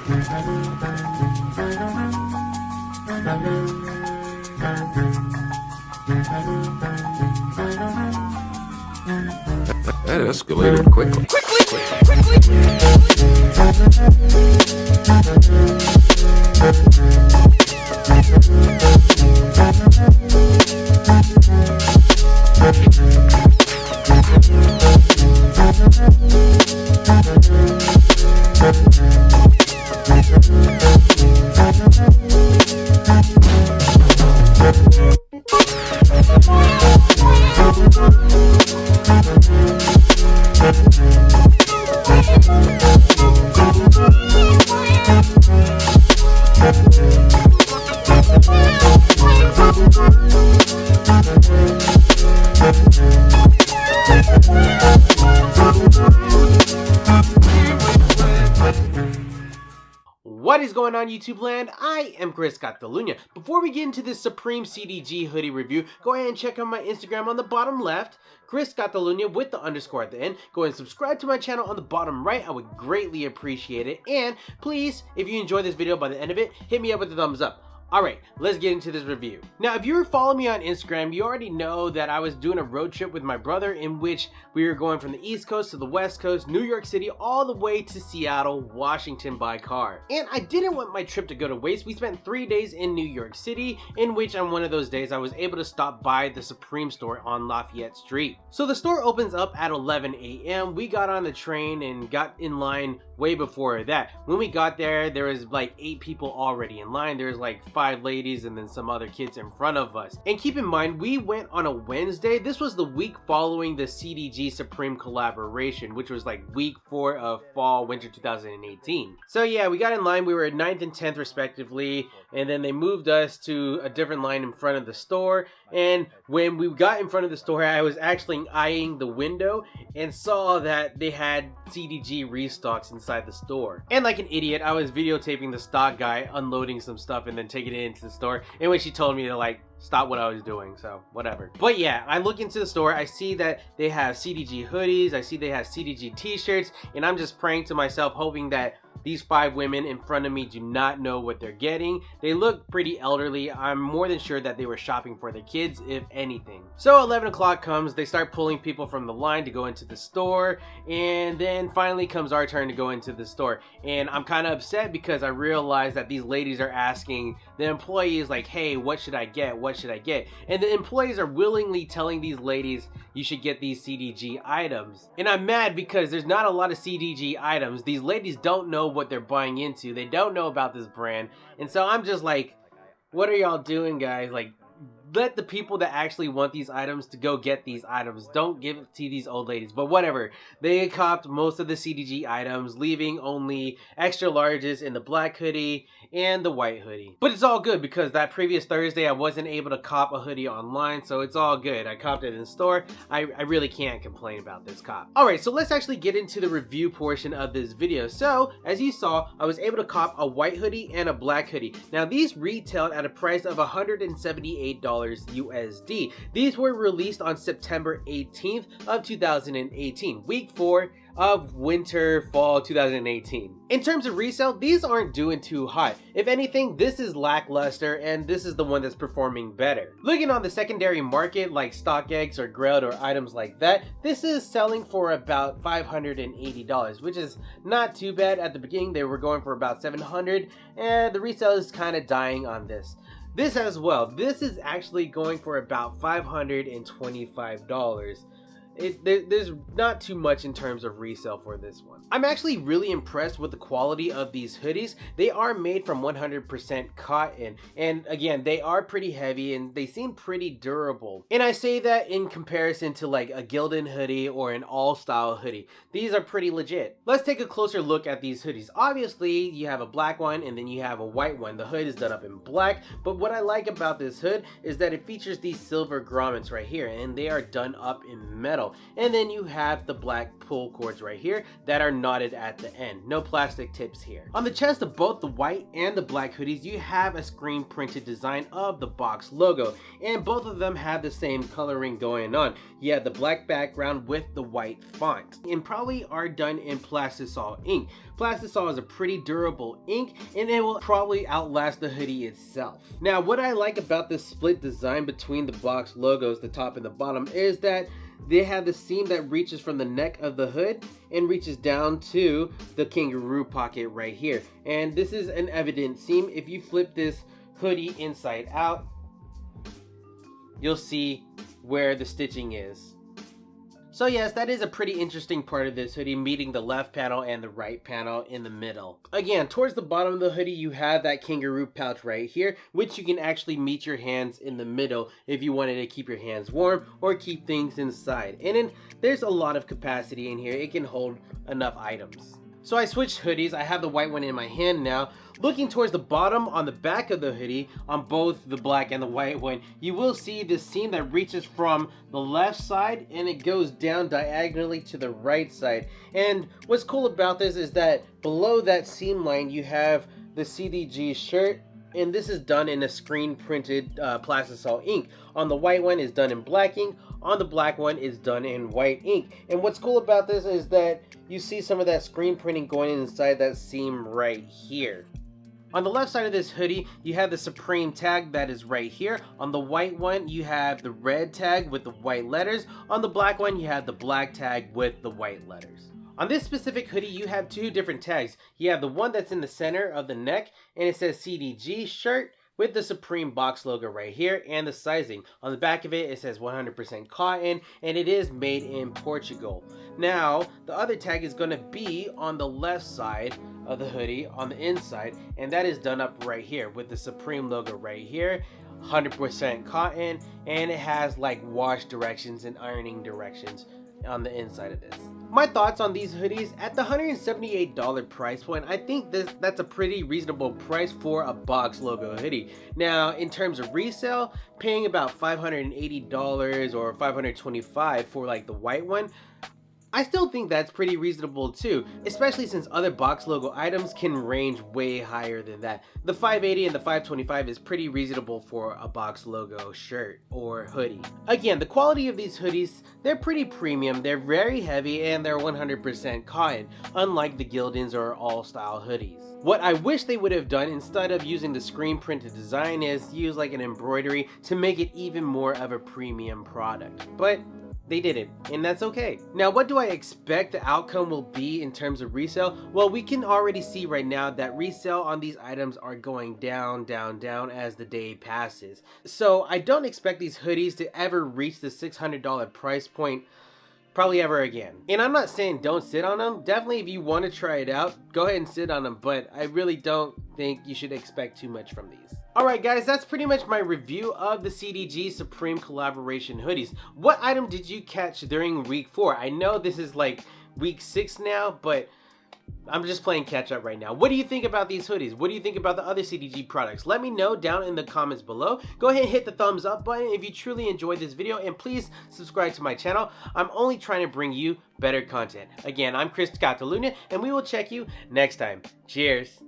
That escalated quickly. What is going on, YouTube land? I am Chris Catalunya. Before we get into this Supreme CDG hoodie review, go ahead and check out my Instagram on the bottom left, Chris Catalunya with the underscore at the end. Go ahead and subscribe to my channel on the bottom right. I would greatly appreciate it. And please, if you enjoy this video by the end of it, hit me up with a thumbs up. Alright, let's get into this review. Now, if you were following me on Instagram, you already know that I was doing a road trip with my brother in which we were going from the East Coast to the West Coast, New York City, all the way to Seattle, Washington by car. And I didn't want my trip to go to waste. We spent 3 days in New York City, in which on one of those days I was able to stop by the Supreme store on Lafyette Street. So the store opens up at 11 a.m. We got on the train and got in line way before that. When we got there, there was like 8 people already in line. There was like 5 ladies and then some other kids in front of us. And keep in mind, we went on a Wednesday. This was the week following the CDG Supreme collaboration, which was like week 4 of fall winter 2018. So yeah, we got in line. We were at 9th and 10th respectively, and then they moved us to a different line in front of the store. And when we got in front of the store, I was actually eyeing the window and saw that they had CDG restocks inside the store. And like an idiot, I was videotaping the stock guy unloading some stuff and then taking it into the store, in which he told me to like stop what I was doing, so whatever. But yeah, I look into the store, I see that they have CDG hoodies, I see they have CDG t-shirts, and I'm just praying to myself, hoping that these 5 women in front of me do not know what they're getting. They look pretty elderly. I'm more than sure that they were shopping for their kids, if anything. So 11 o'clock comes, they start pulling people from the line to go into the store, and then finally comes our turn to go into the store. And I'm kind of upset because I realize that these ladies are asking the employees like, hey, what should I get? What should I get? And the employees are willingly telling these ladies, you should get these CDG items. And I'm mad because there's not a lot of CDG items. These ladies don't know what they're buying into. They don't know about this brand. And so I'm just like, what are y'all doing, guys? Like, let the people that actually want these items to go get these items. Don't give it to these old ladies. But whatever. They copped most of the CDG items, leaving only extra larges in the black hoodie and the white hoodie. But it's all good because that previous Thursday I wasn't able to cop a hoodie online, so it's all good. I copped it in store. I really can't complain about this cop. Alright, so let's actually get into the review portion of this video. So, as you saw, I was able to cop a white hoodie and a black hoodie. Now, these retailed at a price of $178 USD. These were released on September 18th of 2018, week 4 of winter fall 2018. In terms of resale, these aren't doing too hot. If anything, this is lackluster and this is the one that's performing better. Looking on the secondary market like StockEd or Grailed or items like that, this is selling for about $580, which is not too bad. At the beginning they were going for about $700, and the resale is kind of dying on this. This as well, this is actually going for about $525. There's not too much in terms of resale for this one. I'm actually really impressed with the quality of these hoodies. They are made from 100% cotton, and again, they are pretty heavy and they seem pretty durable. And I say that in comparison to like a Gildan hoodie or an all-style hoodie. These are pretty legit. Let's take a closer look at these hoodies. Obviously, you have a black one and then you have a white one. The hood is done up in black, but what I like about this hood is that it features these silver grommets right here, and they are done up in metal. metal. And then you have the black pull cords right here that are knotted at the end. No plastic tips here. On the chest of both the white and the black hoodies, you have a screen printed design of the box logo, and both of them have the same coloring going on. You have the black background with the white font, and probably are done in plastisol ink. Plastisol is a pretty durable ink, and it will probably outlast the hoodie itself. Now, what I like about this split design between the box logos, the top and the bottom, is that they have the seam that reaches from the neck of the hood and reaches down to the kangaroo pocket right here. And this is an evident seam. If you flip this hoodie inside out, you'll see where the stitching is. So yes, that is a pretty interesting part of this hoodie, meeting the left panel and the right panel in the middle. Again, towards the bottom of the hoodie, you have that kangaroo pouch right here, which you can actually meet your hands in the middle if you wanted to keep your hands warm or keep things inside. And then there's a lot of capacity in here. It can hold enough items. So I switched hoodies. I have the white one in my hand now. Looking towards the bottom on the back of the hoodie, on both the black and the white one, you will see this seam that reaches from the left side and it goes down diagonally to the right side. And what's cool about this is that below that seam line you have the CDG shirt, and this is done in a screen printed plastisol ink. On the white one is done in black ink. On the black one is done in white ink. And what's cool about this is that you see some of that screen printing going inside that seam right here. On the left side of this hoodie, you have the Supreme tag that is right here. On the white one, you have the red tag with the white letters. On the black one, you have the black tag with the white letters. On this specific hoodie, you have two different tags. You have the one that's in the center of the neck, and it says CDG shirt with the Supreme box logo right here and the sizing. On the back of it, it says 100% cotton, and it is made in Portugal. Now, the other tag is going to be on the left side of the hoodie on the inside, and that is done up right here with the Supreme logo right here. 100% cotton, and it has like wash directions and ironing directions on the inside of this. My thoughts on these hoodies: at the $178 price point, I think that's a pretty reasonable price for a box logo hoodie. Now, in terms of resale, paying about $580 or $525 for like the white one, I still think that's pretty reasonable too, especially since other box logo items can range way higher than that. The $580 and the $525 is pretty reasonable for a box logo shirt or hoodie. Again, the quality of these hoodies, they're pretty premium, they're very heavy, and they're 100% cotton, unlike the Gildan's or All Style hoodies. What I wish they would have done instead of using the screen printed design is use like an embroidery to make it even more of a premium product. But they didn't, and that's okay. Now, what do I expect the outcome will be in terms of resale? Well, we can already see right now that resale on these items are going down, down, down as the day passes. So I don't expect these hoodies to ever reach the $600 price point probably ever again. And I'm not saying don't sit on them. Definitely, if you want to try it out, go ahead and sit on them, but I really don't think you should expect too much from these. Alright guys, that's pretty much my review of the CDG Supreme collaboration hoodies. What item did you catch during week 4? I know this is like week 6 now, but I'm just playing catch up right now. What do you think about these hoodies? What do you think about the other CDG products? Let me know down in the comments below. Go ahead and hit the thumbs up button if you truly enjoyed this video, and please subscribe to my channel. I'm only trying to bring you better content. Again, I'm Chris Catalunya, and we will check you next time. Cheers.